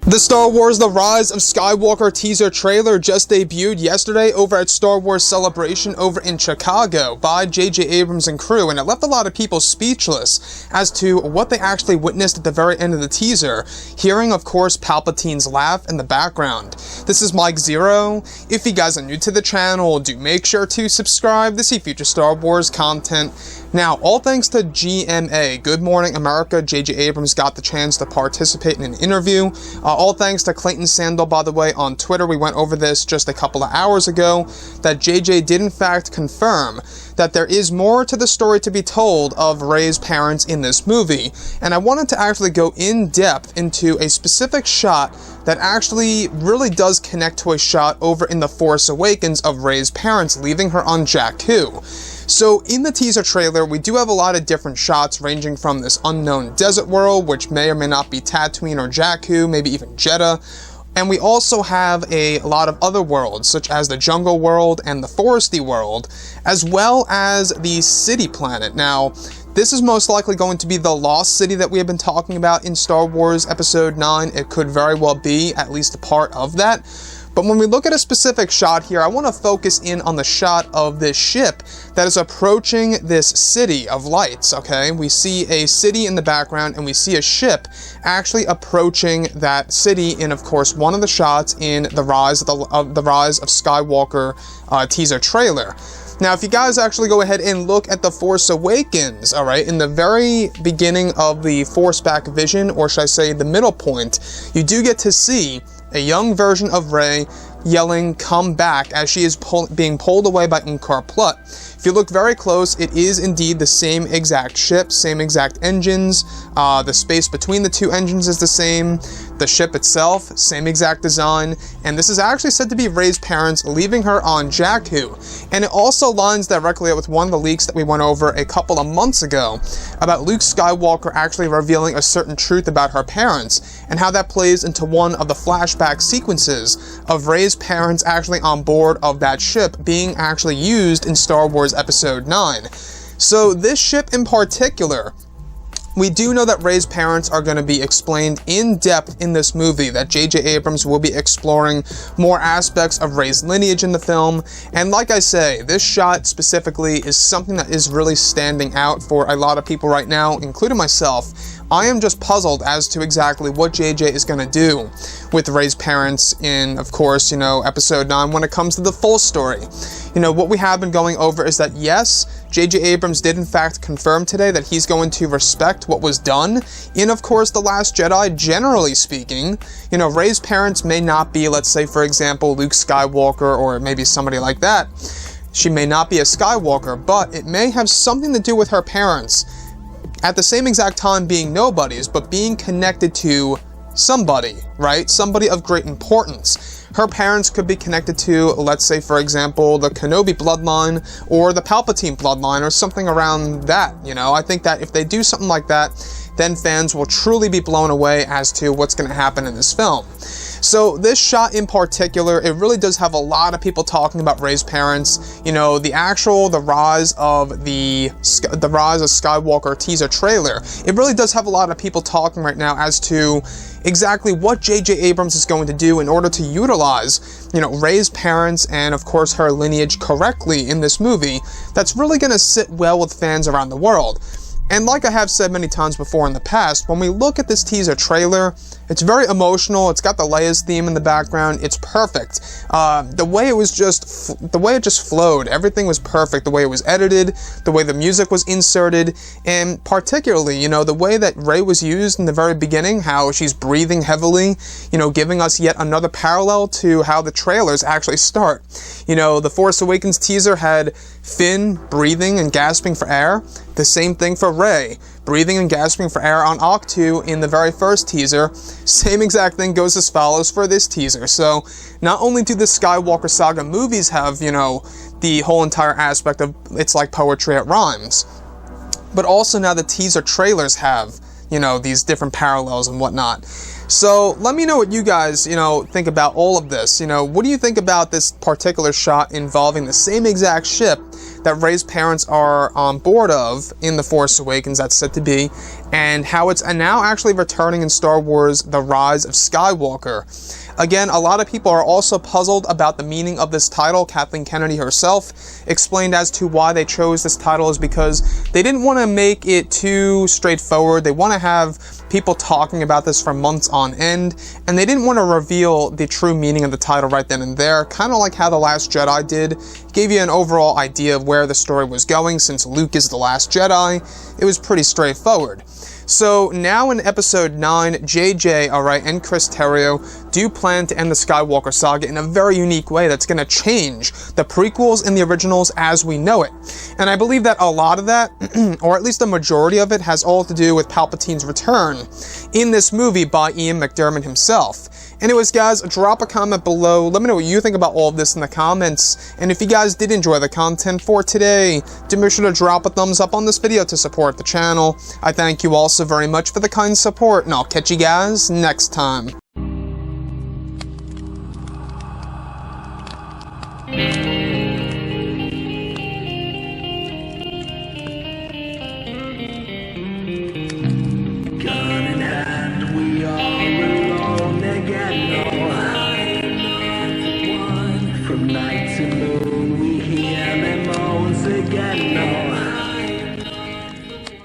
The Star Wars The Rise of Skywalker teaser trailer just debuted yesterday over at Star Wars Celebration over in Chicago by J.J. Abrams and crew, and it left a lot of people speechless as to what they actually witnessed at the very end of the teaser, hearing, of course, Palpatine's laugh in the background. This is Mike Zero. If you guys are new to the channel, do make sure to subscribe to see future Star Wars content. Now, all thanks to GMA, Good Morning America, J.J. Abrams got the chance to participate in an interview. All thanks to Clayton Sandel, by the way, on Twitter. We went over this just a couple of hours ago, that JJ did in fact confirm that there is more to the story to be told of Reys Parents in this movie. And I wanted to actually go in depth into a specific shot that actually really does connect to a shot over in The Force Awakens of Reys Parents leaving her on Jakku. So in the teaser trailer, we do have a lot of different shots ranging from this unknown desert world, which may or may not be Tatooine or Jakku, maybe even Jeddah. And we also have a lot of other worlds, such as the jungle world and the foresty world, as well as the city planet. Now, this is most likely going to be the lost city that we have been talking about in Star Wars Episode 9. It could very well be at least a part of that. But when we look at a specific shot here, I want to focus in on the shot of this ship that is approaching this city of lights, okay? We see a city in the background, and we see a ship actually approaching that city in, of course, one of the shots in the Rise of Skywalker teaser trailer. Now, if you guys actually go ahead and look at The Force Awakens, alright, in the very beginning of the Force Back vision, or should I say the middle point, you do get to see a young version of Rey yelling, "Come back," as she is being pulled away by Unkar Plutt. If you look very close, it is indeed the same exact ship, same exact engines, the space between the two engines is the same, the ship itself, same exact design, and this is actually said to be Reys Parents leaving her on Jakku. And it also lines directly up with one of the leaks that we went over a couple of months ago about Luke Skywalker actually revealing a certain truth about her parents, and how that plays into one of the flashback sequences of Reys Parents actually on board of that ship being actually used in Star Wars Episode 9. So this ship in particular, we do know that Reys Parents are going to be explained in depth in this movie, that J.J. Abrams will be exploring more aspects of Rey's lineage in the film, and like I say, this shot specifically is something that is really standing out for a lot of people right now, including myself. I am just puzzled as to exactly what JJ is going to do with Reys Parents in, of course, Episode 9 when it comes to the full story. What we have been going over is that, yes, J.J. Abrams did in fact confirm today that he's going to respect what was done in, of course, The Last Jedi, generally speaking. Reys Parents may not be, let's say, for example, Luke Skywalker or maybe somebody like that. She may not be a Skywalker, but it may have something to do with her parents. At the same exact time being nobodies, but being connected to somebody, right? Somebody of great importance. Her parents could be connected to, let's say, for example, the Kenobi bloodline or the Palpatine bloodline or something around that, I think that if they do something like that, then fans will truly be blown away as to what's going to happen in this film. So this shot in particular, it really does have a lot of people talking about Reys Parents. The Rise of Skywalker teaser trailer, it really does have a lot of people talking right now as to exactly what J.J. Abrams is going to do in order to utilize, Reys Parents and, of course, her lineage correctly in this movie. That's really going to sit well with fans around the world. And like I have said many times before in the past, when we look at this teaser trailer, it's very emotional. It's got the Leia's theme in the background. It's perfect. The way it just flowed, everything was perfect. The way it was edited, the way the music was inserted, and particularly, the way that Rey was used in the very beginning, how she's breathing heavily, giving us yet another parallel to how the trailers actually start. The Force Awakens teaser had Finn breathing and gasping for air. The same thing for Rey, breathing and gasping for air on Ahch-To in the very first teaser. Same exact thing goes as follows for this teaser. So, not only do the Skywalker Saga movies have, the whole entire aspect of it's like poetry, it rhymes, but also now the teaser trailers have, these different parallels and whatnot. So let me know what you guys, think about all of this. What do you think about this particular shot involving the same exact ship that Rey's parents are on board of in The Force Awakens, that's said to be, and how it's now actually returning in Star Wars The Rise of Skywalker? Again, a lot of people are also puzzled about the meaning of this title. Kathleen Kennedy herself explained as to why they chose this title is because they didn't want to make it too straightforward. They want to have people talking about this for months on end, and they didn't want to reveal the true meaning of the title right then and there, kind of like how The Last Jedi did. It gave you an overall idea of where the story was going. Since Luke is the last Jedi, it was pretty straightforward. So now in episode 9, JJ, and Chris Terrio do plan to end the Skywalker saga in a very unique way that's going to change the prequels and the originals as we know it. And I believe that a lot of that, or at least a majority of it, has all to do with Palpatine's return in this movie by Ian McDiarmid himself. Anyways, guys, drop a comment below. Let me know what you think about all of this in the comments. And if you guys did enjoy the content for today, do make sure to drop a thumbs up on this video to support the channel. I thank you all so very much for the kind support, and I'll catch you guys next time.